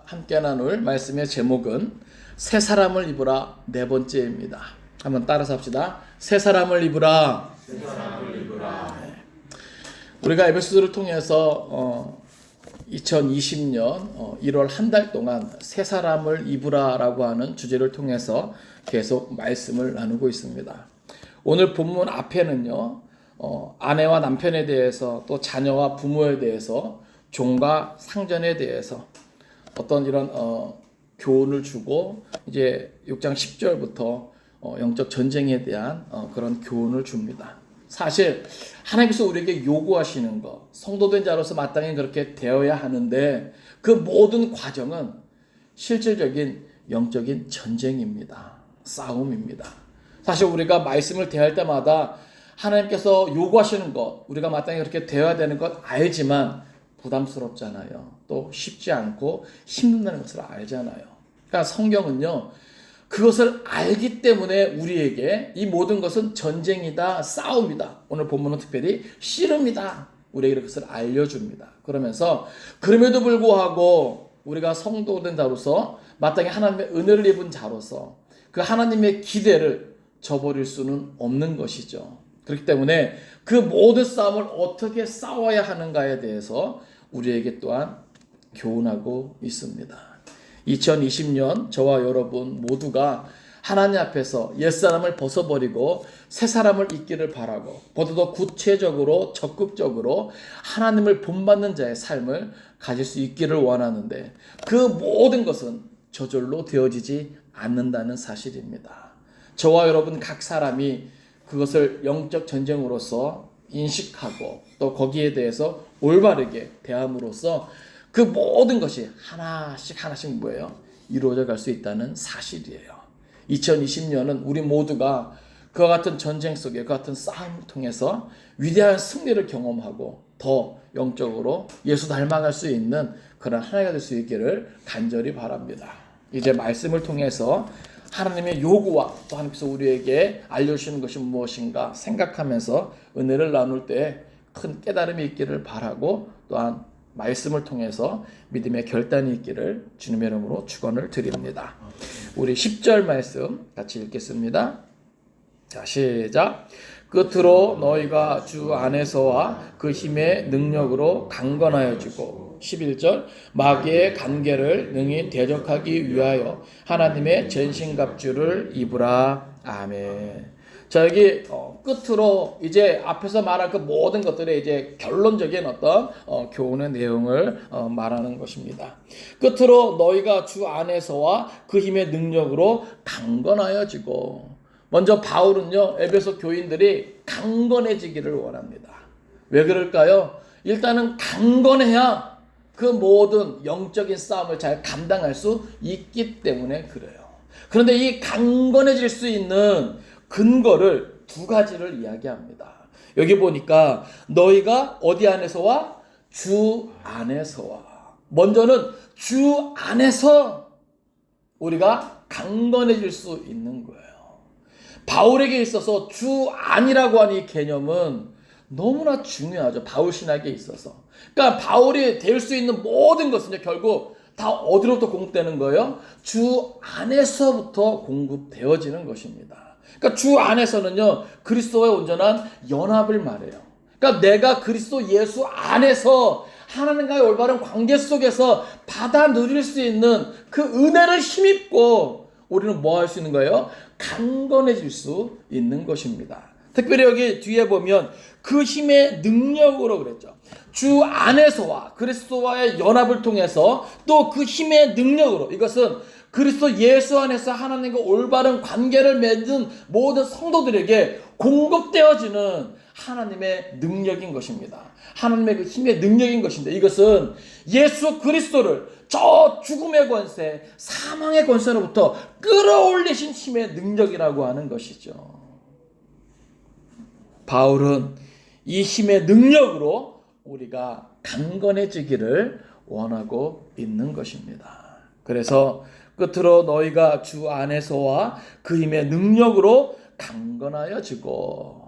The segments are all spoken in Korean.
함께 나눌 말씀의 제목은 새 사람을 입으라 네 번째입니다. 한번 따라서 합시다. 새 사람을 입으라. 새 사람을 입으라. 네. 우리가 에베소서를 통해서 2020년 1월 한 달 동안 새 사람을 입으라라고 하는 주제를 통해서 계속 말씀을 나누고 있습니다. 오늘 본문 앞에는요, 아내와 남편에 대해서 또 자녀와 부모에 대해서 종과 상전에 대해서 어떤 이런 교훈을 주고 이제 6장 10절부터 영적 전쟁에 대한 그런 교훈을 줍니다. 사실 하나님께서 우리에게 요구하시는 것, 성도된 자로서 마땅히 그렇게 되어야 하는데 그 모든 과정은 실질적인 영적인 전쟁입니다. 싸움입니다. 사실 우리가 말씀을 대할 때마다 하나님께서 요구하시는 것, 우리가 마땅히 그렇게 되어야 되는 것 알지만 부담스럽잖아요. 또 쉽지 않고 힘든다는 것을 알잖아요. 그러니까 성경은요, 그것을 알기 때문에 우리에게 이 모든 것은 전쟁이다, 싸움이다. 오늘 본문은 특별히 씨름이다. 우리에게 그것을 알려줍니다. 그러면서 그럼에도 불구하고 우리가 성도된 자로서 마땅히 하나님의 은혜를 입은 자로서 그 하나님의 기대를 저버릴 수는 없는 것이죠. 그렇기 때문에 그 모든 싸움을 어떻게 싸워야 하는가에 대해서 우리에게 또한 교훈하고 있습니다. 2020년 저와 여러분 모두가 하나님 앞에서 옛사람을 벗어버리고 새 사람을 입기를 바라고 보다도 구체적으로 적극적으로 하나님을 본받는 자의 삶을 가질 수 있기를 원하는데 그 모든 것은 저절로 되어지지 않는다는 사실입니다. 저와 여러분 각 사람이 그것을 영적 전쟁으로서 인식하고 또 거기에 대해서 올바르게 대함으로써 그 모든 것이 하나씩 뭐예요? 이루어져 갈 수 있다는 사실이에요. 2020년은 우리 모두가 그와 같은 전쟁 속에 그 같은 싸움을 통해서 위대한 승리를 경험하고 더 영적으로 예수 닮아갈 수 있는 그런 하나가 될 수 있기를 간절히 바랍니다. 이제 말씀을 통해서 하나님의 요구와 또 하나님께서 우리에게 알려주시는 것이 무엇인가 생각하면서 은혜를 나눌 때 큰 깨달음이 있기를 바라고 또한 말씀을 통해서 믿음의 결단이 있기를 주님의 이름으로 축원을 드립니다. 우리 10절 말씀 같이 읽겠습니다. 자, 시작. 끝으로 너희가 주 안에서와 그 힘의 능력으로 강건하여지고 11절 마귀의 간계를 능히 대적하기 위하여 하나님의 전신갑주를 입으라. 아멘. 자, 여기 끝으로 이제 앞에서 말한 그 모든 것들의 이제 결론적인 어떤 교훈의 내용을 말하는 것입니다. 끝으로 너희가 주 안에서와 그 힘의 능력으로 강건하여지고, 먼저 바울은요 에베소 교인들이 강건해지기를 원합니다. 왜 그럴까요? 일단은 강건해야 그 모든 영적인 싸움을 잘 감당할 수 있기 때문에 그래요. 그런데 이 강건해질 수 있는 근거를 두 가지를 이야기합니다. 여기 보니까 너희가 어디 안에서와? 주 안에서와. 먼저는 주 안에서 우리가 강건해질 수 있는 거예요. 바울에게 있어서 주 안이라고 하는 이 개념은 너무나 중요하죠. 바울 신학에 있어서. 그러니까 바울이 될 수 있는 모든 것은 결국 다 어디로부터 공급되는 거예요? 주 안에서부터 공급되어지는 것입니다. 그러니까 주 안에서는요 그리스도와의 온전한 연합을 말해요. 그러니까 내가 그리스도 예수 안에서 하나님과의 올바른 관계 속에서 받아 누릴 수 있는 그 은혜를 힘입고 우리는 뭐 할 수 있는 거예요? 강건해질 수 있는 것입니다. 특별히 여기 뒤에 보면 그 힘의 능력으로 그랬죠. 주 안에서와 그리스도와의 연합을 통해서 또 그 힘의 능력으로, 이것은 그리스도 예수 안에서 하나님과 올바른 관계를 맺은 모든 성도들에게 공급되어지는 하나님의 능력인 것입니다. 하나님의 그 힘의 능력인 것인데, 이것은 예수 그리스도를 저 죽음의 권세, 사망의 권세로부터 끌어올리신 힘의 능력이라고 하는 것이죠. 바울은 이 힘의 능력으로 우리가 강건해지기를 원하고 있는 것입니다. 그래서 끝으로 너희가 주 안에서와 그 힘의 능력으로 강건하여지고,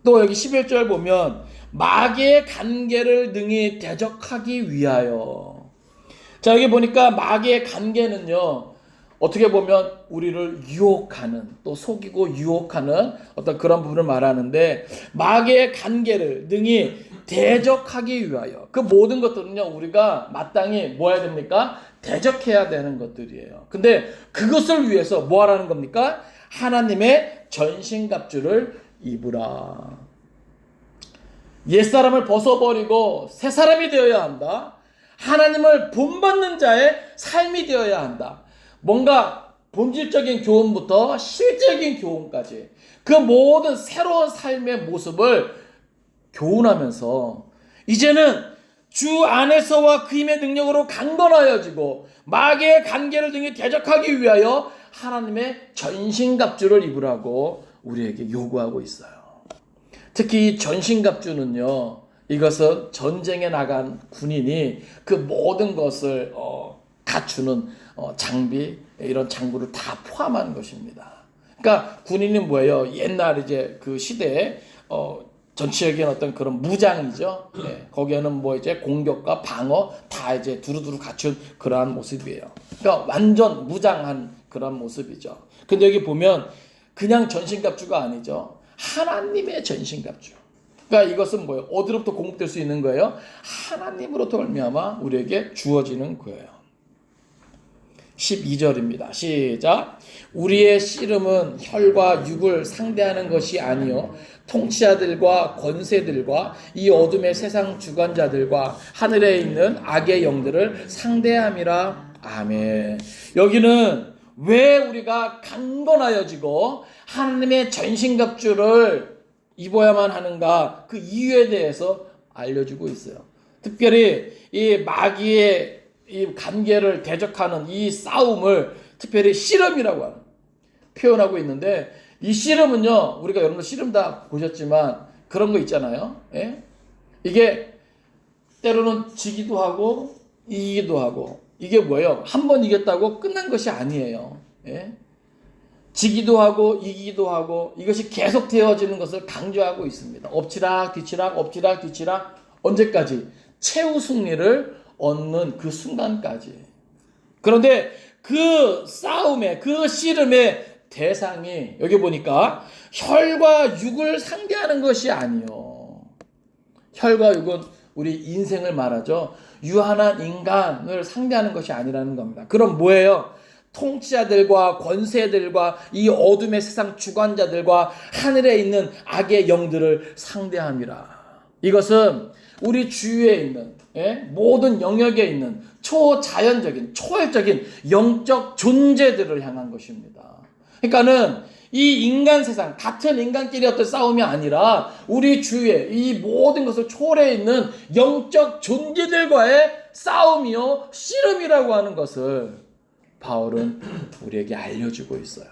또 여기 11절 보면 마귀의 간계를 능히 대적하기 위하여, 자, 여기 보니까 마귀의 관계는요, 어떻게 보면 우리를 유혹하는, 또 속이고 유혹하는 어떤 그런 부분을 말하는데, 마귀의 관계를 능히 대적하기 위하여 그 모든 것들은요, 우리가 마땅히 뭐 해야 됩니까? 대적해야 되는 것들이에요. 근데 그것을 위해서 뭐 하라는 겁니까? 하나님의 전신갑주를 입으라. 옛사람을 벗어버리고 새 사람이 되어야 한다. 하나님을 본받는 자의 삶이 되어야 한다. 뭔가 본질적인 교훈부터 실질적인 교훈까지 그 모든 새로운 삶의 모습을 교훈하면서 이제는 주 안에서와 그 힘의 능력으로 강건하여지고 마귀의 관계를 등에 대적하기 위하여 하나님의 전신갑주를 입으라고 우리에게 요구하고 있어요. 특히 이 전신갑주는요, 이것은 전쟁에 나간 군인이 그 모든 것을 갖추는 장비, 이런 장구를 다 포함한 것입니다. 그러니까 군인이 뭐예요? 옛날 이제 그 시대에 전체적인 어떤 그런 무장이죠. 네, 거기에는 뭐 이제 공격과 방어 다 이제 두루두루 갖춘 그러한 모습이에요. 그러니까 완전 무장한 그런 모습이죠. 근데 여기 보면 그냥 전신갑주가 아니죠. 하나님의 전신갑주. 그러니까 이것은 뭐예요? 어디로부터 공급될 수 있는 거예요? 하나님으로부터 말미암아 우리에게 주어지는 거예요. 12절입니다. 시작. 우리의 씨름은 혈과 육을 상대하는 것이 아니요 통치자들과 권세들과 이 어둠의 세상 주관자들과 하늘에 있는 악의 영들을 상대함이라. 아멘. 여기는 왜 우리가 강건하여지고 하나님의 전신갑주를 입어야만 하는가, 그 이유에 대해서 알려주고 있어요. 특별히 이 마귀의 이 관계를 대적하는 이 싸움을 특별히 씨름이라고 하는 표현하고 있는데, 이 씨름은요, 우리가 여러분들 씨름 다 보셨지만 그런 거 있잖아요. 예? 이게 때로는 지기도 하고 이기기도 하고, 이게 뭐예요? 한 번 이겼다고 끝난 것이 아니에요. 예? 지기도 하고 이기기도 하고 이것이 계속 되어지는 것을 강조하고 있습니다. 엎치락 뒤치락 엎치락 뒤치락, 언제까지? 최후 승리를 얻는 그 순간까지. 그런데 그 싸움의, 그 씨름의 대상이 여기 보니까 혈과 육을 상대하는 것이 아니요. 혈과 육은 우리 인생을 말하죠. 유한한 인간을 상대하는 것이 아니라는 겁니다. 그럼 뭐예요? 통치자들과 권세들과 이 어둠의 세상 주관자들과 하늘에 있는 악의 영들을 상대함이라. 이것은 우리 주위에 있는 모든 영역에 있는 초자연적인 초월적인 영적 존재들을 향한 것입니다. 그러니까는 이 인간 세상, 같은 인간끼리 어떤 싸움이 아니라 우리 주위에 이 모든 것을 초월해 있는 영적 존재들과의 싸움이요 씨름이라고 하는 것을 바울은 우리에게 알려주고 있어요.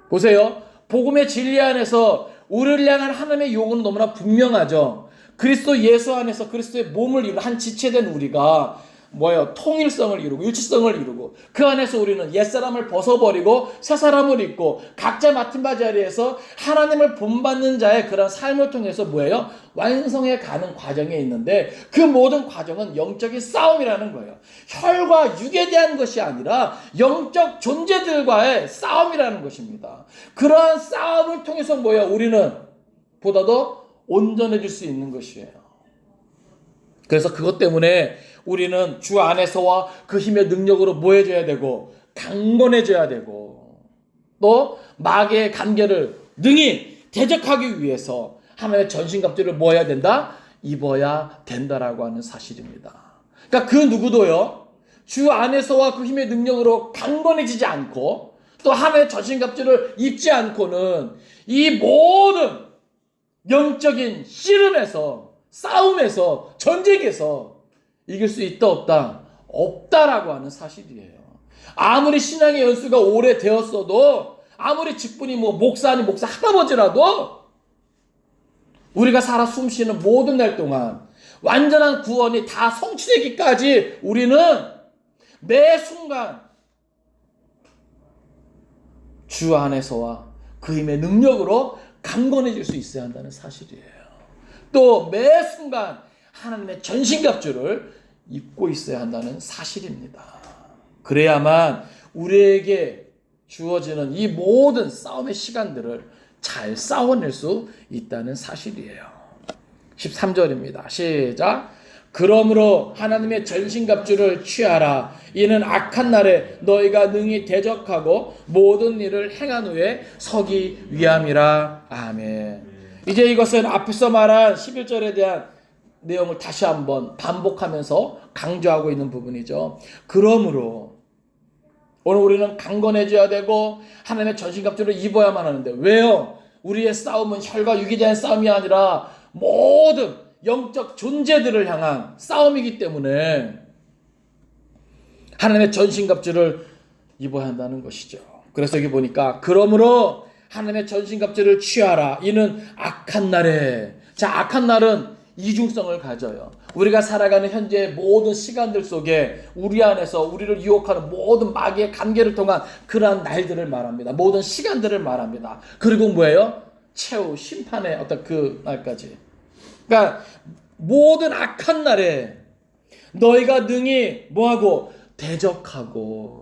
보세요. 복음의 진리 안에서 우리를 향한 하나님의 요구는 너무나 분명하죠. 그리스도 예수 안에서 그리스도의 몸을 이루는 한 지체된 우리가 뭐예요? 통일성을 이루고 일치성을 이루고 그 안에서 우리는 옛사람을 벗어버리고 새사람을 입고 각자 맡은 바 자리에서 하나님을 본받는 자의 그런 삶을 통해서 뭐예요? 완성해 가는 과정에 있는데, 그 모든 과정은 영적인 싸움이라는 거예요. 혈과 육에 대한 것이 아니라 영적 존재들과의 싸움이라는 것입니다. 그러한 싸움을 통해서 뭐예요? 우리는 보다도 온전해질 수 있는 것이에요. 그래서 그것 때문에 우리는 주 안에서와 그 힘의 능력으로 뭐 해줘야 되고 강건해져야 되고, 또 마귀의 관계를 능히 대적하기 위해서 하나님의 전신갑주를 뭐 해야 된다? 입어야 된다라고 하는 사실입니다. 그러니까 그 누구도요, 주 안에서와 그 힘의 능력으로 강건해지지 않고 또 하나님의 전신갑주를 입지 않고는 이 모든 영적인 씨름에서, 싸움에서, 전쟁에서 이길 수 있다 없다? 없다라고 하는 사실이에요. 아무리 신앙의 연수가 오래되었어도, 아무리 직분이 뭐 목사니 목사 할아버지라도 우리가 살아 숨쉬는 모든 날 동안 완전한 구원이 다 성취되기까지 우리는 매 순간 주 안에서와 그 힘의 능력으로 강건해질 수 있어야 한다는 사실이에요. 또 매 순간 하나님의 전신갑주를 잊고 있어야 한다는 사실입니다. 그래야만 우리에게 주어지는 이 모든 싸움의 시간들을 잘 싸워낼 수 있다는 사실이에요. 13절입니다. 시작. 그러므로 하나님의 전신갑주를 취하라. 이는 악한 날에 너희가 능히 대적하고 모든 일을 행한 후에 서기 위함이라. 아멘. 이제 이것은 앞에서 말한 11절에 대한 내용을 다시 한번 반복하면서 강조하고 있는 부분이죠. 그러므로 오늘 우리는 강건해져야 되고 하나님의 전신갑주를 입어야만 하는데 왜요? 우리의 싸움은 혈과 육에 대한 싸움이 아니라 모든 영적 존재들을 향한 싸움이기 때문에 하나님의 전신갑주를 입어야 한다는 것이죠. 그래서 여기 보니까 그러므로 하나님의 전신갑주를 취하라. 이는 악한 날에. 자, 악한 날은 이중성을 가져요. 우리가 살아가는 현재의 모든 시간들 속에 우리 안에서 우리를 유혹하는 모든 마귀의 관계를 통한 그러한 날들을 말합니다. 모든 시간들을 말합니다. 그리고 뭐예요? 최후 심판의 어떤 그 날까지. 그러니까 모든 악한 날에 너희가 능히 뭐하고 대적하고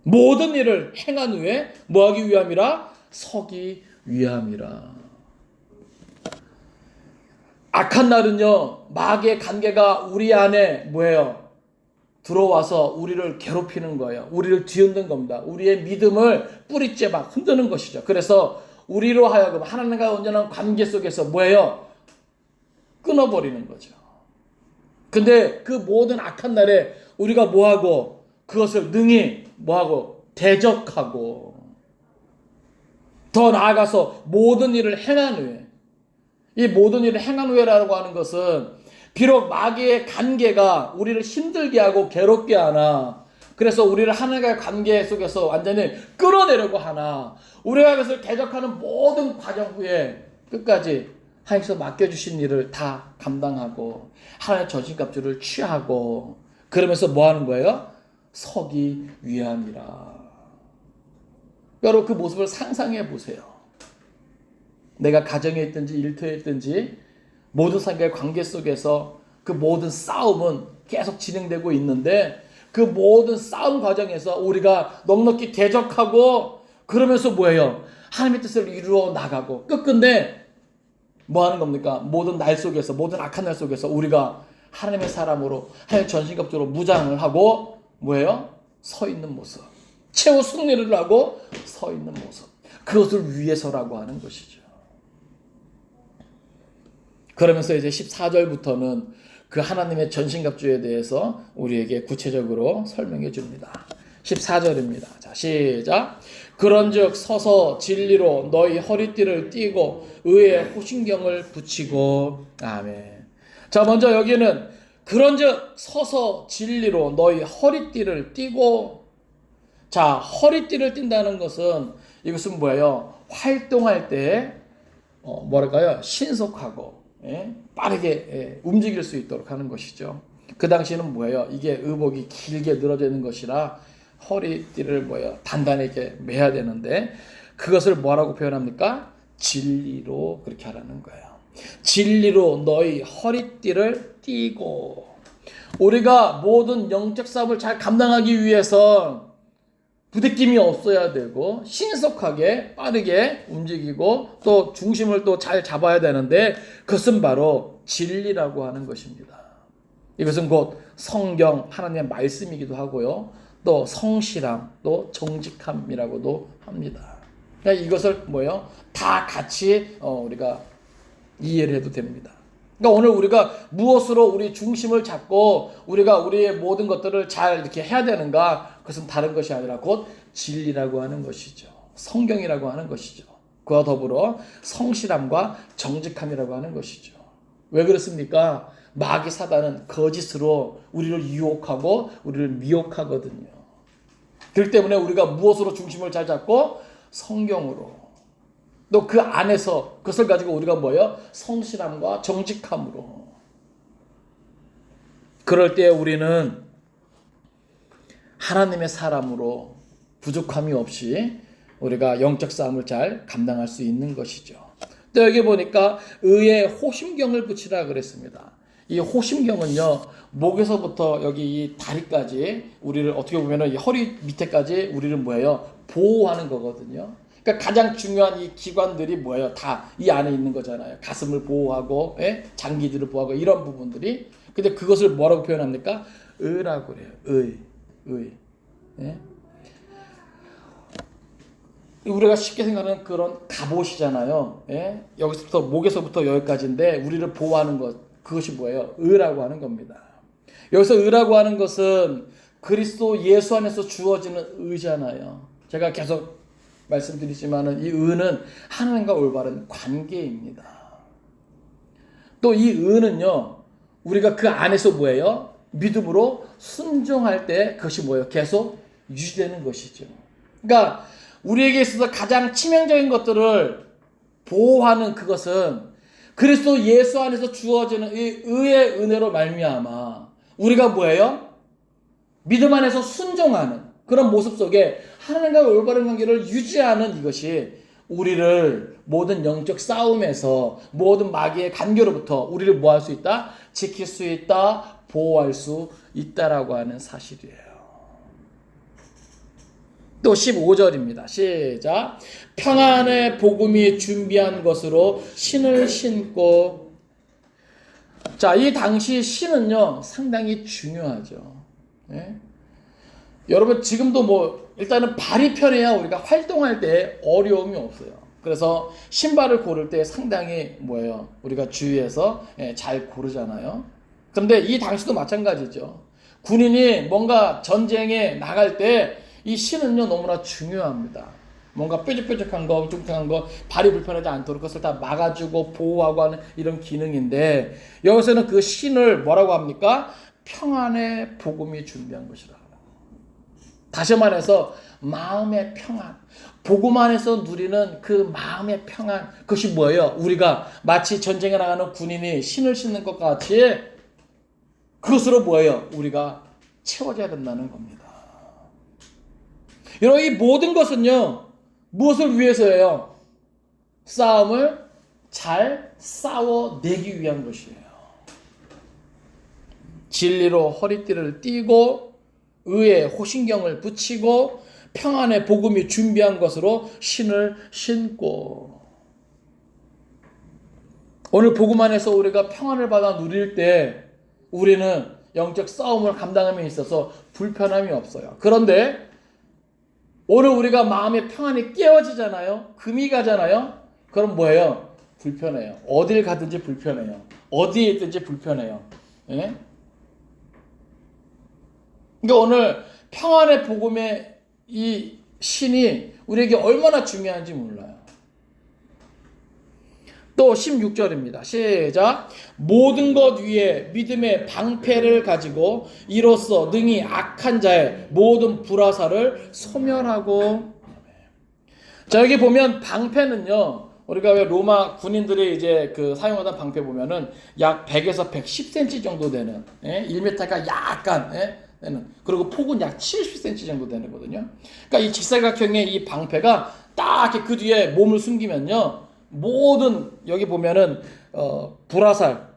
모든 일을 행한 후에 뭐하기 위함이라? 서기 위함이라. 악한 날은요, 마귀의 관계가 우리 안에 뭐예요? 들어와서 우리를 괴롭히는 거예요. 우리를 뒤흔든 겁니다. 우리의 믿음을 뿌리째 막 흔드는 것이죠. 그래서 우리로 하여금 하나님과 온전한 관계 속에서 뭐예요? 끊어버리는 거죠. 근데 그 모든 악한 날에 우리가 뭐하고 그것을 능히 뭐하고 대적하고 더 나아가서 모든 일을 행한 후에 이 모든 일을 행한 후에라고 하는 것은 비록 마귀의 관계가 우리를 힘들게 하고 괴롭게 하나 그래서 우리를 하나님과의 관계 속에서 완전히 끌어내려고 하나 우리가 그것을 대적하는 모든 과정 후에 끝까지 하나님께서 맡겨주신 일을 다 감당하고 하나님의 전신갑주를 취하고 그러면서 뭐 하는 거예요? 서기 위함이라. 여러분 그 모습을 상상해 보세요. 내가 가정에 있든지 일터에 있든지 모든 사람과의 관계 속에서 그 모든 싸움은 계속 진행되고 있는데 그 모든 싸움 과정에서 우리가 넉넉히 대적하고 그러면서 뭐예요? 하나님의 뜻을 이루어 나가고 끝끝내 뭐 하는 겁니까? 모든 날 속에서 모든 악한 날 속에서 우리가 하나님의 사람으로 하나님의 전신갑주로 무장을 하고 뭐예요? 서 있는 모습. 최후 승리를 하고 서 있는 모습. 그것을 위해서라고 하는 것이죠. 그러면서 이제 14절부터는 그 하나님의 전신갑주에 대해서 우리에게 구체적으로 설명해 줍니다. 14절입니다. 자, 시작. 그런즉 서서 진리로 너희 허리띠를 띠고 의의 호신경을 붙이고. 아멘. 자, 먼저 여기는 그런즉 서서 진리로 너희 허리띠를 띠고. 자, 허리띠를 띈다는 것은 이것은 뭐예요? 활동할 때 뭐랄까요? 신속하고 빠르게 움직일 수 있도록 하는 것이죠. 그 당시에는 뭐예요? 이게 의복이 길게 늘어져 있는 것이라 허리띠를 뭐예요? 단단하게 매야 되는데 그것을 뭐라고 표현합니까? 진리로 그렇게 하라는 거예요. 진리로 너희 허리띠를 띠고. 우리가 모든 영적 싸움을 잘 감당하기 위해서 부대낌이 없어야 되고 신속하게 빠르게 움직이고 또 중심을 또 잘 잡아야 되는데 그것은 바로 진리라고 하는 것입니다. 이것은 곧 성경 하나님의 말씀이기도 하고요. 또 성실함, 또 정직함이라고도 합니다. 그러니까 이것을 뭐예요? 다 같이 우리가 이해를 해도 됩니다. 그러니까 오늘 우리가 무엇으로 우리 중심을 잡고 우리가 우리의 모든 것들을 잘 이렇게 해야 되는가? 그것은 다른 것이 아니라 곧 진리라고 하는 것이죠. 성경이라고 하는 것이죠. 그와 더불어 성실함과 정직함이라고 하는 것이죠. 왜 그렇습니까? 마귀 사단은 거짓으로 우리를 유혹하고 우리를 미혹하거든요. 그렇기 때문에 우리가 무엇으로 중심을 잘 잡고 성경으로 또 그 안에서 그것을 가지고 우리가 뭐예요? 성실함과 정직함으로. 그럴 때 우리는 하나님의 사람으로 부족함이 없이 우리가 영적 싸움을 잘 감당할 수 있는 것이죠. 또 여기 보니까 의의 호심경을 붙이라 그랬습니다. 이 호심경은요, 목에서부터 여기 이 다리까지 우리를 어떻게 보면은 이 허리 밑에까지 우리를 뭐예요? 보호하는 거거든요. 그러니까 가장 중요한 이 기관들이 뭐예요? 다 이 안에 있는 거잖아요. 가슴을 보호하고, 예? 장기들을 보호하고 이런 부분들이. 근데 그것을 뭐라고 표현합니까? 의라고 그래요. 의. 예? 우리가 쉽게 생각하는 그런 갑옷이잖아요. 예? 여기서부터 목에서부터 여기까지인데 우리를 보호하는 것, 그것이 뭐예요? 의라고 하는 겁니다. 여기서 의라고 하는 것은 그리스도 예수 안에서 주어지는 의잖아요. 제가 계속 말씀드리지만은 이 의는 하나님과 올바른 관계입니다. 또 이 의는요, 우리가 그 안에서 뭐예요? 믿음으로 순종할 때 그것이 뭐예요? 계속 유지되는 것이죠. 그러니까 우리에게 있어서 가장 치명적인 것들을 보호하는 그것은 그리스도 예수 안에서 주어지는 이 의의 은혜로 말미암아 우리가 뭐예요? 믿음 안에서 순종하는 그런 모습 속에 하나님과 올바른 관계를 유지하는 이것이 우리를 모든 영적 싸움에서 모든 마귀의 간교로부터 우리를 뭐 할 수 있다? 지킬 수 있다, 보호할 수 있다라고 하는 사실이에요. 또 15절입니다. 시작. 평안의 복음이 준비한 것으로 신을 신고. 자, 이 당시 신은요 상당히 중요하죠. 예? 여러분 지금도 뭐 일단은 발이 편해야 우리가 활동할 때 어려움이 없어요. 그래서 신발을 고를 때 상당히 뭐예요? 우리가 주의해서 잘 고르잖아요. 그런데 이 당시도 마찬가지죠. 군인이 뭔가 전쟁에 나갈 때 이 신은요 너무나 중요합니다. 뭔가 뾰족뾰족한 거, 뚱뚱한 거, 발이 불편하지 않도록 그것을 다 막아주고 보호하고 하는 이런 기능인데 여기서는 그 신을 뭐라고 합니까? 평안의 복음이 준비한 것이라. 다시 말해서 마음의 평안, 복음 안에서 누리는 그 마음의 평안, 그것이 뭐예요? 우리가 마치 전쟁에 나가는 군인이 신을 신는 것 같이 그것으로 뭐예요? 우리가 채워져야 된다는 겁니다. 여러분 이 모든 것은요 무엇을 위해서예요? 싸움을 잘 싸워내기 위한 것이에요. 진리로 허리띠를 띠고 의의 호신경을 붙이고 평안의 복음이 준비한 것으로 신을 신고. 오늘 복음 안에서 우리가 평안을 받아 누릴 때 우리는 영적 싸움을 감당함에 있어서 불편함이 없어요. 그런데 오늘 우리가 마음의 평안이 깨어지잖아요. 금이 가잖아요. 그럼 뭐예요? 불편해요. 어딜 가든지 불편해요. 어디에 있든지 불편해요. 예? 그러니까 오늘 평안의 복음의 이 신이 우리에게 얼마나 중요한지 몰라요. 또 16절입니다. 시작. 모든 것 위에 믿음의 방패를 가지고 이로써 능히 악한 자의 모든 불화살을 소멸하고. 자, 여기 보면 방패는요. 우리가 왜 로마 군인들이 이제 그 사용하던 방패 보면은 약 100에서 110cm 정도 되는 1m가 약간 되는, 그리고 폭은 약 70cm 정도 되는 거거든요. 그러니까 이 직사각형의 이 방패가 딱 이렇게 그 뒤에 몸을 숨기면요. 모든 여기 보면은 불화살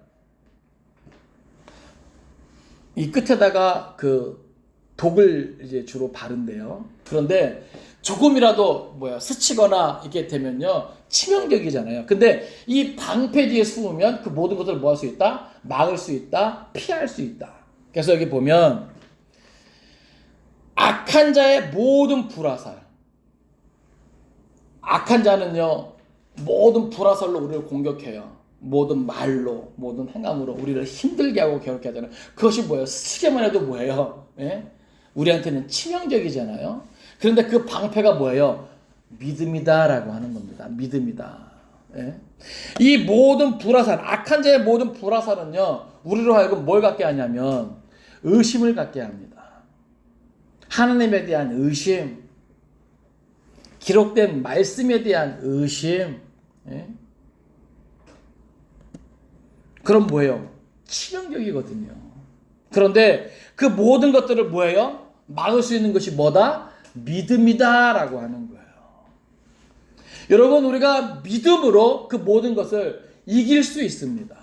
이 끝에다가 그 독을 이제 주로 바른대요. 그런데 조금이라도 스치거나 이렇게 되면요 치명적이잖아요. 근데 이 방패 뒤에 숨으면 그 모든 것을 뭐 할 수 있다? 막을 수 있다, 피할 수 있다. 그래서 여기 보면 악한 자의 모든 불화살. 악한 자는요 모든 불화살로 우리를 공격해요. 모든 말로, 모든 행함으로 우리를 힘들게 하고 괴롭게 하잖아요. 그것이 뭐예요? 스치기만 해도 뭐예요? 예? 우리한테는 치명적이잖아요. 그런데 그 방패가 뭐예요? 믿음이다라고 하는 겁니다. 믿음이다. 예? 이 모든 불화살, 악한 자의 모든 불화살은요, 우리로 하여금 뭘 갖게 하냐면 의심을 갖게 합니다. 하나님에 대한 의심, 기록된 말씀에 대한 의심. 예? 그럼 뭐예요? 치명적이거든요. 그런데 그 모든 것들을 뭐예요? 막을 수 있는 것이 뭐다? 믿음이다라고 하는 거예요. 여러분 우리가 믿음으로 그 모든 것을 이길 수 있습니다.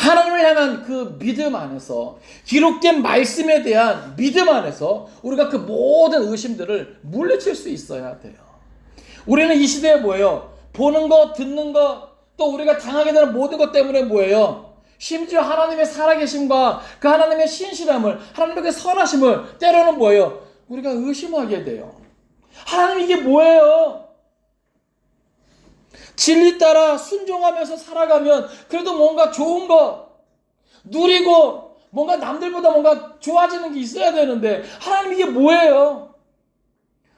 하나님을 향한 그 믿음 안에서, 기록된 말씀에 대한 믿음 안에서 우리가 그 모든 의심들을 물리칠 수 있어야 돼요. 우리는 이 시대에 뭐예요? 보는 것, 듣는 것, 또 우리가 당하게 되는 모든 것 때문에 뭐예요? 심지어 하나님의 살아계심과 그 하나님의 신실함을, 하나님의 선하심을 때로는 뭐예요? 우리가 의심하게 돼요. 하나님 이게 뭐예요? 진리 따라 순종하면서 살아가면 그래도 뭔가 좋은 거 누리고 뭔가 남들보다 뭔가 좋아지는 게 있어야 되는데 하나님 이게 뭐예요?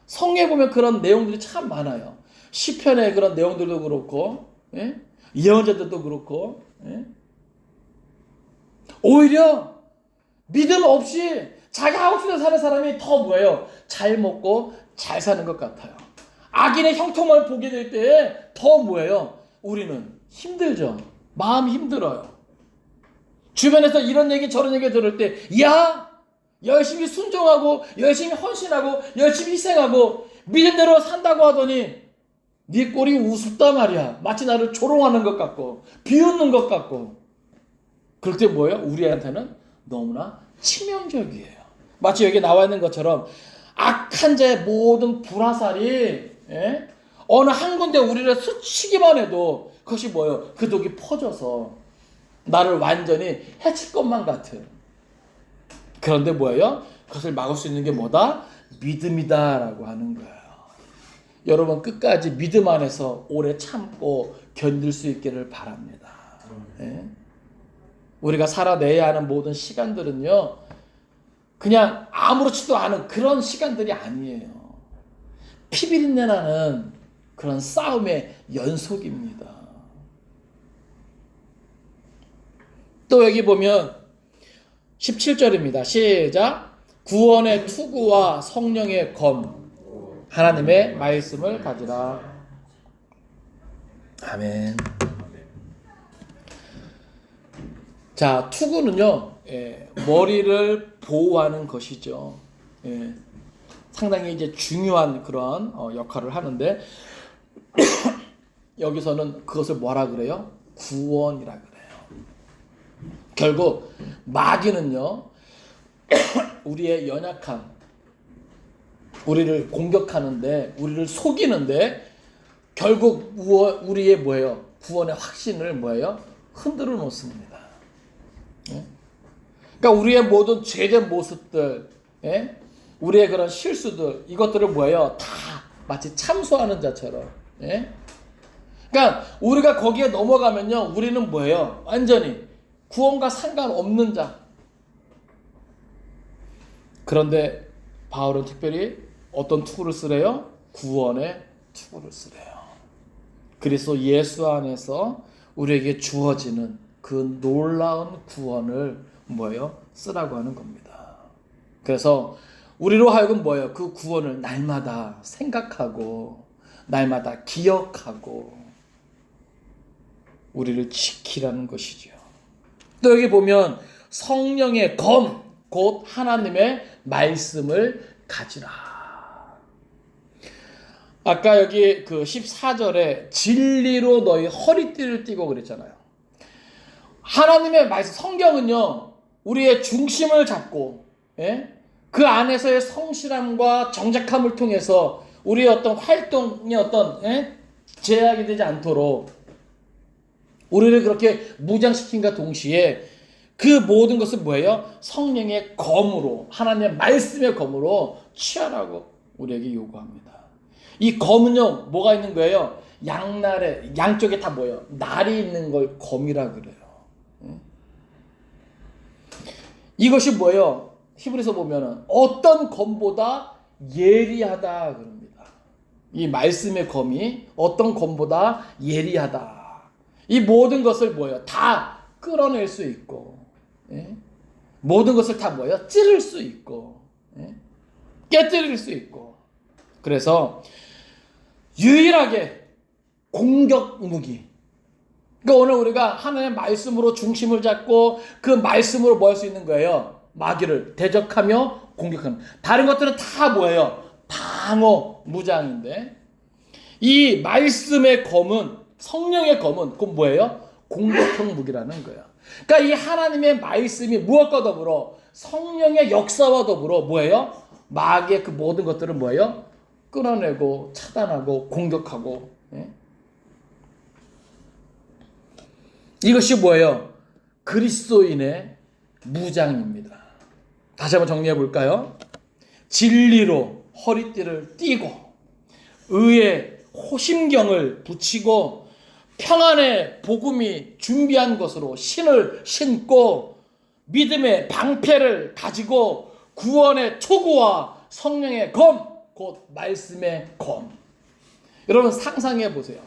성경에 보면 그런 내용들이 참 많아요. 시편의 그런 내용들도 그렇고, 예? 예언자들도 그렇고, 예? 오히려 믿음 없이 자기 하고 싶은 대로 사는 사람이 더 뭐예요? 잘 먹고 잘 사는 것 같아요. 악인의 형통을 보게 될 때에 더 뭐예요? 우리는 힘들죠. 마음이 힘들어요. 주변에서 이런 얘기 저런 얘기 들을 때, 야, 열심히 순종하고 열심히 헌신하고 열심히 희생하고 믿음대로 산다고 하더니 네 꼴이 우습다 말이야. 마치 나를 조롱하는 것 같고 비웃는 것 같고. 그럴 때 뭐예요? 우리한테는 너무나 치명적이에요. 마치 여기 나와 있는 것처럼 악한 자의 모든 불화살이, 예? 어느 한 군데 우리를 스치기만 해도 그것이 뭐예요? 그 독이 퍼져서 나를 완전히 해칠 것만 같은. 그런데 뭐예요? 그것을 막을 수 있는 게 뭐다? 믿음이다라고 하는 거예요. 여러분 끝까지 믿음 안에서 오래 참고 견딜 수 있기를 바랍니다. 예? 우리가 살아내야 하는 모든 시간들은요, 그냥 아무렇지도 않은 그런 시간들이 아니에요. 피비린내 나는 그런 싸움의 연속입니다. 또 여기 보면 17절입니다. 시작. 구원의 투구와 성령의 검, 하나님의 말씀을 가지라. 아멘. 자, 투구는요, 머리를 보호하는 것이죠. 상당히 이제 중요한 그런 역할을 하는데 여기서는 그것을 뭐라 그래요? 구원이라 그래요. 결국 마귀는요, 우리의 연약함, 우리를 공격하는데, 우리를 속이는데 결국 우리의 뭐예요? 구원의 확신을 뭐예요? 흔들어 놓습니다. 그러니까 우리의 모든 죄된 모습들, 우리의 그런 실수들, 이것들을 뭐예요? 다 마치 참소하는 자처럼. 그러니까 우리가 거기에 넘어가면요, 우리는 뭐예요? 완전히 구원과 상관없는 자. 그런데 바울은 특별히 어떤 투구를 쓰래요? 구원의 투구를 쓰래요. 그리스도 예수 안에서 우리에게 주어지는 그 놀라운 구원을 뭐예요? 쓰라고 하는 겁니다. 그래서 우리로 하여금 뭐예요? 그 구원을 날마다 생각하고 날마다 기억하고 우리를 지키라는 것이죠. 또 여기 보면 성령의 검, 곧 하나님의 말씀을 가지라. 아까 여기 그 14절에 진리로 너희 허리띠를 띠고 그랬잖아요. 하나님의 말씀, 성경은요, 우리의 중심을 잡고, 그 안에서의 성실함과 정직함을 통해서 우리의 어떤 활동이 어떤 제약이 되지 않도록 우리를 그렇게 무장시킨과 동시에 그 모든 것은 뭐예요? 성령의 검으로, 하나님의 말씀의 검으로 취하라고 우리에게 요구합니다. 이 검은요, 뭐가 있는 거예요? 양날에, 양쪽에 다 뭐예요? 날이 있는 걸 검이라 그래요. 이것이 뭐예요? 히브리서 보면은 어떤 검보다 예리하다 그럽니다. 이 말씀의 검이 어떤 검보다 예리하다. 이 모든 것을 뭐예요? 다 끌어낼 수 있고, 모든 것을 다 뭐예요? 찌를 수 있고, 깨뜨릴 수 있고. 그래서 유일하게 공격 무기. 그러니까 오늘 우리가 하나님의 말씀으로 중심을 잡고 그 말씀으로 뭐 할 수 있는 거예요? 마귀를 대적하며 공격하는. 다른 것들은 다 뭐예요? 방어 무장인데 이 말씀의 검은, 성령의 검은 그건 뭐예요? 공격형 무기라는 거예요. 그러니까 이 하나님의 말씀이 무엇과 더불어 성령의 역사와 더불어 뭐예요? 마귀의 그 모든 것들을 뭐예요? 끊어내고 차단하고 공격하고. 예? 이것이 뭐예요? 그리스도인의 무장입니다. 다시 한번 정리해 볼까요? 진리로 허리띠를 띠고 의의 호심경을 붙이고 평안의 복음이 준비한 것으로 신을 신고 믿음의 방패를 가지고 구원의 초구와 성령의 검, 곧 말씀의 검. 여러분 상상해 보세요.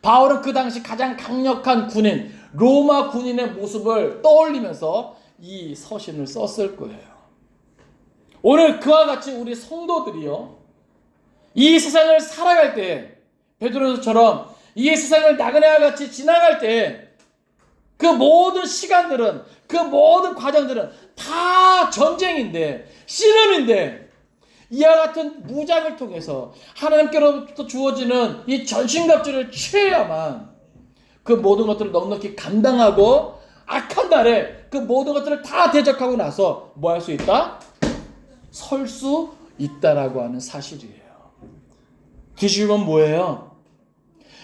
바울은 그 당시 가장 강력한 군인, 로마 군인의 모습을 떠올리면서 이 서신을 썼을 거예요. 오늘 그와 같이 우리 성도들이요, 이 세상을 살아갈 때 베드로처럼 이 세상을 나그네와 같이 지나갈 때 그 모든 시간들은, 그 모든 과정들은 다 전쟁인데, 씨름인데, 이와 같은 무장을 통해서 하나님께로부터 주어지는 이 전신갑주를 취해야만 그 모든 것들을 넉넉히 감당하고 악한 날에 그 모든 것들을 다 대적하고 나서 뭐 할 수 있다? 설 수 있다라고 하는 사실이에요. 뒤집으면 뭐예요?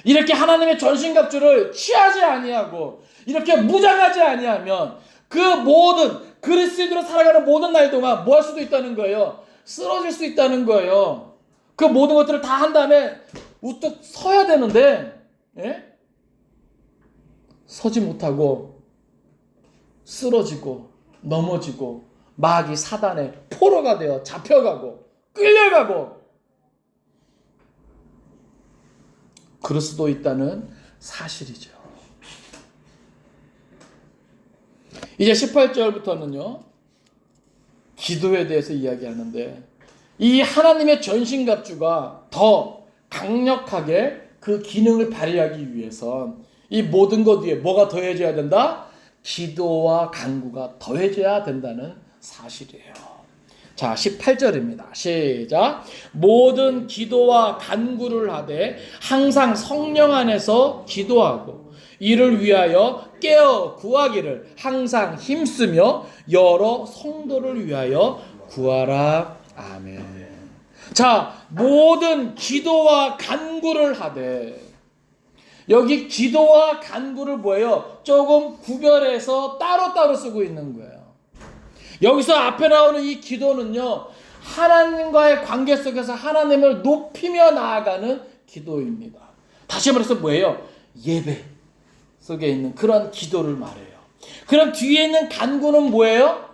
이렇게 하나님의 전신갑주를 취하지 아니하고 이렇게 무장하지 아니하면 그 모든 그리스도인으로 살아가는 모든 날 동안 뭐 할 수도 있다는 거예요? 쓰러질 수 있다는 거예요. 그 모든 것들을 다 한 다음에 우뚝 서야 되는데, 예? 서지 못하고 쓰러지고 넘어지고 마귀 사단의 포로가 되어 잡혀가고 끌려가고 그럴 수도 있다는 사실이죠. 이제 18절부터는요, 기도에 대해서 이야기하는데 이 하나님의 전신갑주가 더 강력하게 그 기능을 발휘하기 위해선 이 모든 것 위에 뭐가 더해져야 된다? 기도와 간구가 더해져야 된다는 사실이에요. 자, 18절입니다. 시작. 모든 기도와 간구를 하되 항상 성령 안에서 기도하고 이를 위하여 깨어 구하기를 항상 힘쓰며 여러 성도를 위하여 구하라. 아멘. 자, 모든 기도와 간구를 하되, 여기 기도와 간구를 뭐예요? 조금 구별해서 따로따로 쓰고 있는 거예요. 여기서 앞에 나오는 이 기도는요, 하나님과의 관계 속에서 하나님을 높이며 나아가는 기도입니다. 다시 말해서 뭐예요? 예배 속에 있는 그런 기도를 말해요. 그럼 뒤에 있는 간구는 뭐예요?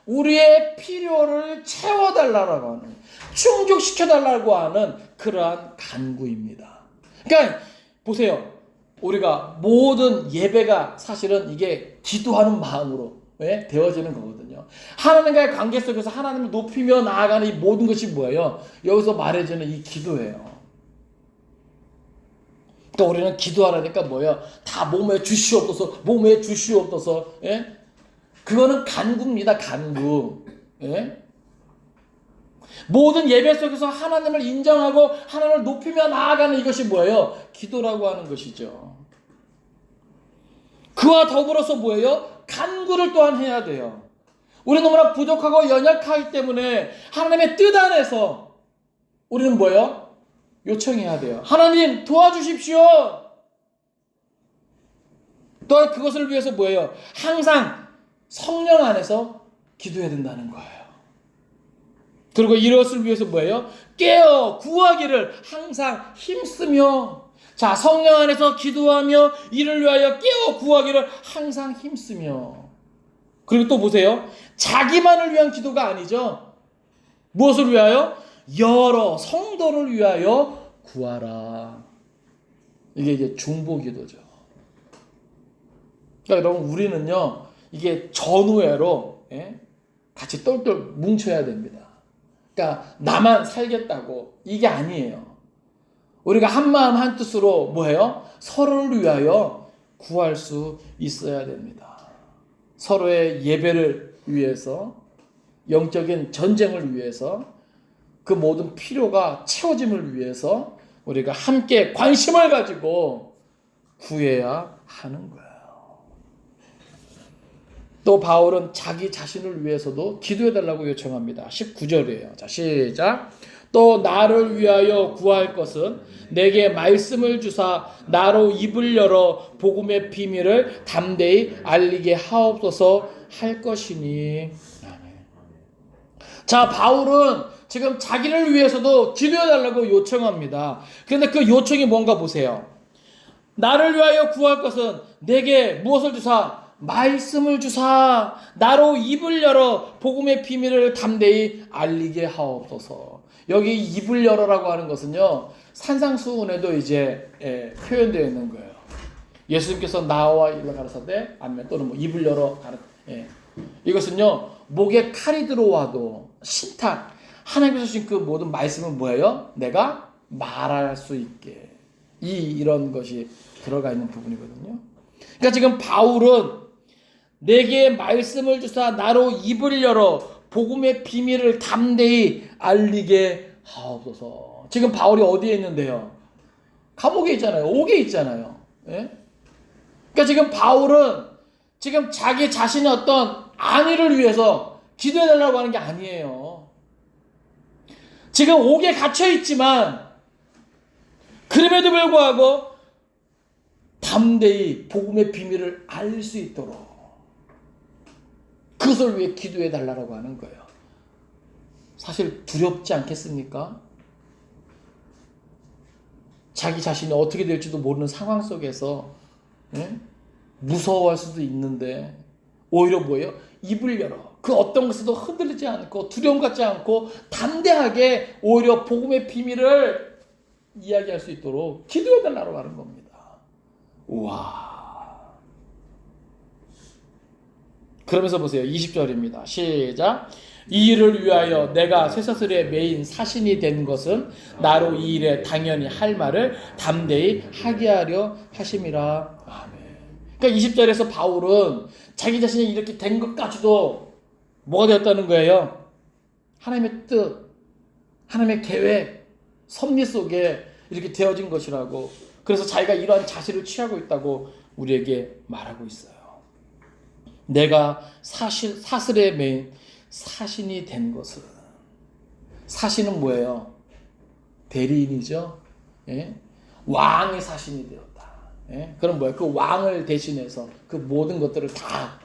우리의 필요를 채워달라고 하는, 충족시켜달라고 하는 그러한 간구입니다. 그러니까 보세요. 우리가 모든 예배가 사실은 이게 기도하는 마음으로 되어지는 거거든요. 하나님과의 관계 속에서 하나님을 높이며 나아가는 이 모든 것이 뭐예요? 여기서 말해주는 이 기도예요. 그러니까 우리는 기도하라니까 뭐예요? 다 몸에 주시옵소서, 몸에 주시옵소서. 예? 그거는 간구입니다. 간구. 예? 모든 예배 속에서 하나님을 인정하고 하나님을 높이며 나아가는 이것이 뭐예요? 기도라고 하는 것이죠. 그와 더불어서 뭐예요? 간구를 또한 해야 돼요. 우리는 너무나 부족하고 연약하기 때문에 하나님의 뜻 안에서 우리는 뭐예요? 요청해야 돼요. 하나님 도와주십시오. 또한 그것을 위해서 뭐예요? 항상 성령 안에서 기도해야 된다는 거예요. 그리고 이것을 위해서 뭐예요? 깨어 구하기를 항상 힘쓰며, 자, 성령 안에서 기도하며 이를 위하여 깨어 구하기를 항상 힘쓰며. 그리고 또 보세요. 자기만을 위한 기도가 아니죠. 무엇을 위하여? 여러 성도를 위하여 구하라. 이게 이제 중보기도죠. 그러니까 여러분, 우리는요, 이게 전우회로 같이 똘똘 뭉쳐야 됩니다. 그러니까 나만 살겠다고 이게 아니에요. 우리가 한마음 한뜻으로 뭐예요? 서로를 위하여 구할 수 있어야 됩니다. 서로의 예배를 위해서, 영적인 전쟁을 위해서, 그 모든 필요가 채워짐을 위해서 우리가 함께 관심을 가지고 구해야 하는 거예요. 또 바울은 자기 자신을 위해서도 기도해달라고 요청합니다. 19절이에요. 자, 시작. 또 나를 위하여 구할 것은 내게 말씀을 주사 나로 입을 열어 복음의 비밀을 담대히 알리게 하옵소서 할 것이니. 아멘. 자, 바울은 지금 자기를 위해서도 기도해달라고 요청합니다. 그런데 그 요청이 뭔가 보세요. 나를 위하여 구할 것은 내게 무엇을 주사? 말씀을 주사 나로 입을 열어 복음의 비밀을 담대히 알리게 하옵소서. 여기 입을 열어라고 하는 것은요, 산상수훈에도 이제 표현되어 있는 거예요. 예수님께서 나와 일러 가라사대 아멘 또는 뭐 입을 열어 가라. 이것은요, 목에 칼이 들어와도 신탁 하나님께서 주신 그 모든 말씀은 뭐예요? 내가 말할 수 있게 이런 것이 들어가 있는 부분이거든요. 그러니까 지금 바울은 내게 말씀을 주사 나로 입을 열어 복음의 비밀을 담대히 알리게 하옵소서. 지금 바울이 어디에 있는데요? 감옥에 있잖아요. 옥에 있잖아요. 예? 그러니까 지금 바울은 지금 자기 자신의 어떤 안위를 위해서 기도해달라고 하는 게 아니에요. 지금 옥에 갇혀 있지만 그럼에도 불구하고 담대히 복음의 비밀을 알 수 있도록 그것을 위해 기도해 달라고 하는 거예요. 사실 두렵지 않겠습니까? 자기 자신이 어떻게 될지도 모르는 상황 속에서 무서워할 수도 있는데 오히려 뭐예요? 입을 열어. 그 어떤 것에도 흔들리지 않고 두려움 갖지 않고 담대하게 오히려 복음의 비밀을 이야기할 수 있도록 기도해 달라고 하는 겁니다. 우와. 그러면서 보세요. 20절입니다. 시작. 이 일을 위하여 내가 쇠사슬에 매인 사신이 된 것은 나로 이 일에 당연히 할 말을 담대히 하게 하려 하심이라. 아멘. 그러니까 20절에서 바울은 자기 자신이 이렇게 된 것까지도 뭐가 되었다는 거예요? 하나님의 뜻, 하나님의 계획, 섭리 속에 이렇게 되어진 것이라고. 그래서 자기가 이러한 자세를 취하고 있다고 우리에게 말하고 있어요. 내가 사슬에 매인 사신이 된 것은, 사신은 뭐예요? 대리인이죠. 예? 왕의 사신이 되었다. 예? 그럼 뭐예요? 그 왕을 대신해서 그 모든 것들을 다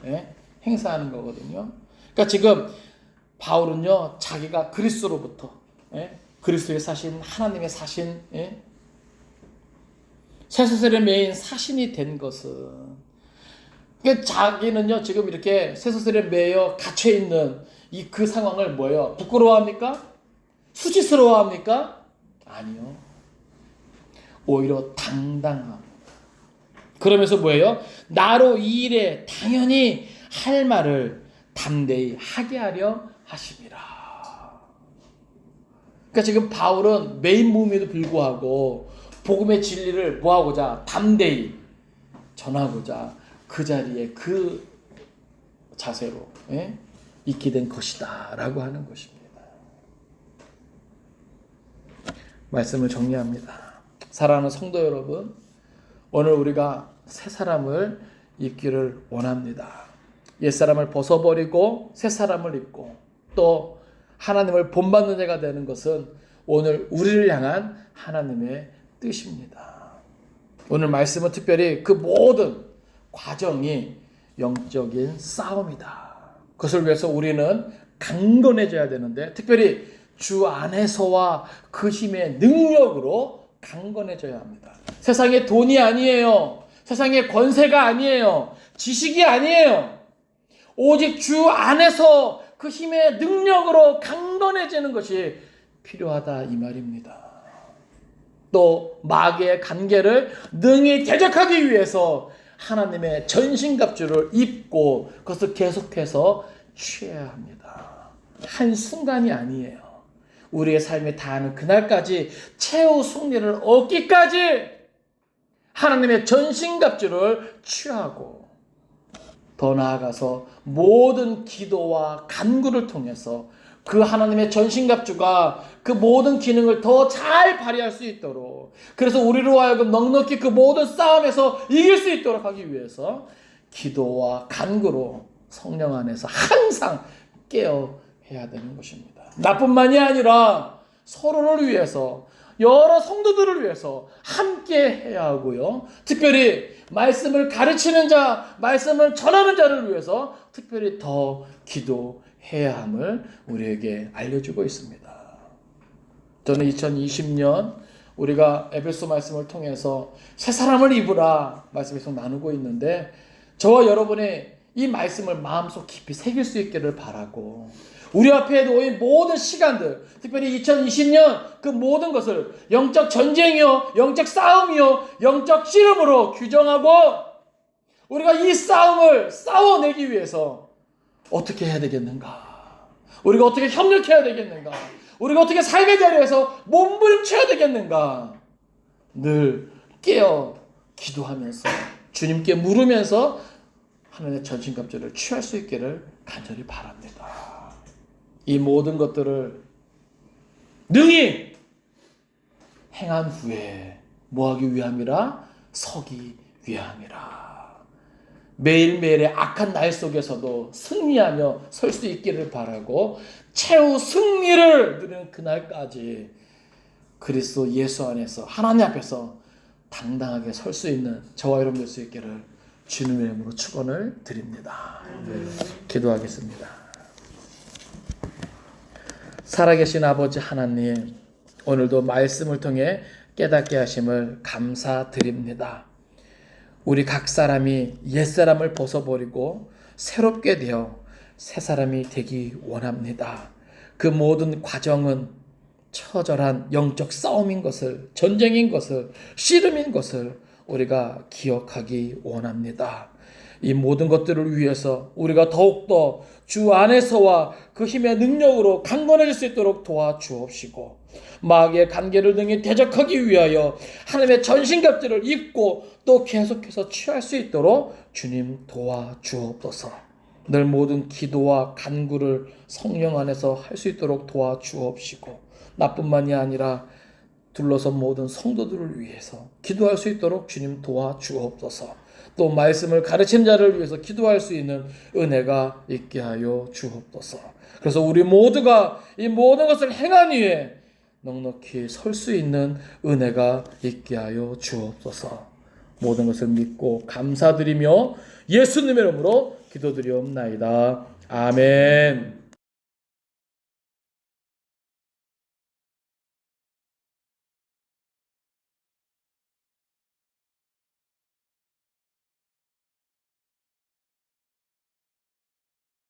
행사하는 거거든요. 그러니까 지금 바울은요, 자기가 그리스도로부터 그리스도의 사신, 하나님의 사신, 쇠사슬에 매인 사신이 된 것은, 그러니까 자기는요 지금 이렇게 쇠사슬에 매여 갇혀 있는 그 상황을 뭐예요? 부끄러워합니까? 수치스러워합니까? 아니요. 오히려 당당합니다. 그러면서 뭐예요? 나로 이 일에 당연히 할 말을 담대히 하게 하려 하심이라. 그러니까 지금 바울은 메인 몸에도 불구하고 복음의 진리를 뭐하고자? 담대히 전하고자 그 자리에 그 자세로 있게 된 것이다 라고 하는 것입니다. 말씀을 정리합니다. 사랑하는 성도 여러분, 오늘 우리가 새 사람을 입기를 원합니다. 옛사람을 벗어버리고 새 사람을 입고 또 하나님을 본받는 자가 되는 것은 오늘 우리를 향한 하나님의 뜻입니다. 오늘 말씀은 특별히 그 모든 과정이 영적인 싸움이다. 그것을 위해서 우리는 강건해져야 되는데, 특별히 주 안에서와 그 힘의 능력으로 강건해져야 합니다. 세상의 돈이 아니에요. 세상의 권세가 아니에요. 지식이 아니에요. 오직 주 안에서 그 힘의 능력으로 강건해지는 것이 필요하다 이 말입니다. 또 마귀의 관계를 능히 대적하기 위해서 하나님의 전신갑주를 입고 그것을 계속해서 취해야 합니다. 한순간이 아니에요. 우리의 삶에 다하는 그날까지 최후 승리를 얻기까지 하나님의 전신갑주를 취하고 더 나아가서 모든 기도와 간구를 통해서 그 하나님의 전신갑주가 그 모든 기능을 더 잘 발휘할 수 있도록, 그래서 우리로 하여금 넉넉히 그 모든 싸움에서 이길 수 있도록 하기 위해서 기도와 간구로 성령 안에서 항상 깨어 해야 되는 것입니다. 나뿐만이 아니라 서로를 위해서, 여러 성도들을 위해서 함께 해야 하고요. 특별히 말씀을 가르치는 자, 말씀을 전하는 자를 위해서 특별히 더 기도해야 함을 우리에게 알려주고 있습니다. 저는 2020년 우리가 에베소 말씀을 통해서 새 사람을 입으라 말씀을 계속 나누고 있는데, 저와 여러분의 이 말씀을 마음속 깊이 새길 수 있기를 바라고, 우리 앞에 놓인 모든 시간들, 특별히 2020년 그 모든 것을 영적 전쟁이요, 영적 싸움이요, 영적 씨름으로 규정하고, 우리가 이 싸움을 싸워내기 위해서 어떻게 해야 되겠는가? 우리가 어떻게 협력해야 되겠는가? 우리가 어떻게 삶의 자리에서 몸부림쳐야 되겠는가? 늘 깨어 기도하면서 주님께 물으면서 하나님의 전신갑주를 취할 수 있기를 간절히 바랍니다. 이 모든 것들을 능히 행한 후에 뭐하기 위함이라? 서기 위함이라. 매일매일의 악한 날 속에서도 승리하며 설 수 있기를 바라고, 최후 승리를 누리는 그날까지 그리스도 예수 안에서 하나님 앞에서 당당하게 설 수 있는 저와 여러분 될 수 있기를 주님의 이름으로 축원을 드립니다. 기도하겠습니다. 살아계신 아버지 하나님, 오늘도 말씀을 통해 깨닫게 하심을 감사드립니다. 우리 각 사람이 옛사람을 벗어버리고 새롭게 되어 새 사람이 되기 원합니다. 그 모든 과정은 처절한 영적 싸움인 것을, 전쟁인 것을, 씨름인 것을 우리가 기억하기 원합니다. 이 모든 것들을 위해서 우리가 더욱더 주 안에서와 그 힘의 능력으로 강건해질 수 있도록 도와주옵시고, 마귀의 관계를 능히 대적하기 위하여 하나님의 전신갑주를 입고 또 계속해서 취할 수 있도록 주님 도와주옵소서. 늘 모든 기도와 간구를 성령 안에서 할 수 있도록 도와주옵시고, 나뿐만이 아니라 둘러선 모든 성도들을 위해서 기도할 수 있도록 주님 도와주옵소서. 또 말씀을 가르친 자를 위해서 기도할 수 있는 은혜가 있게 하여 주옵소서. 그래서 우리 모두가 이 모든 것을 행한 후에 넉넉히 설 수 있는 은혜가 있게 하여 주옵소서. 모든 것을 믿고 감사드리며 예수님의 이름으로 기도드리옵나이다. 아멘.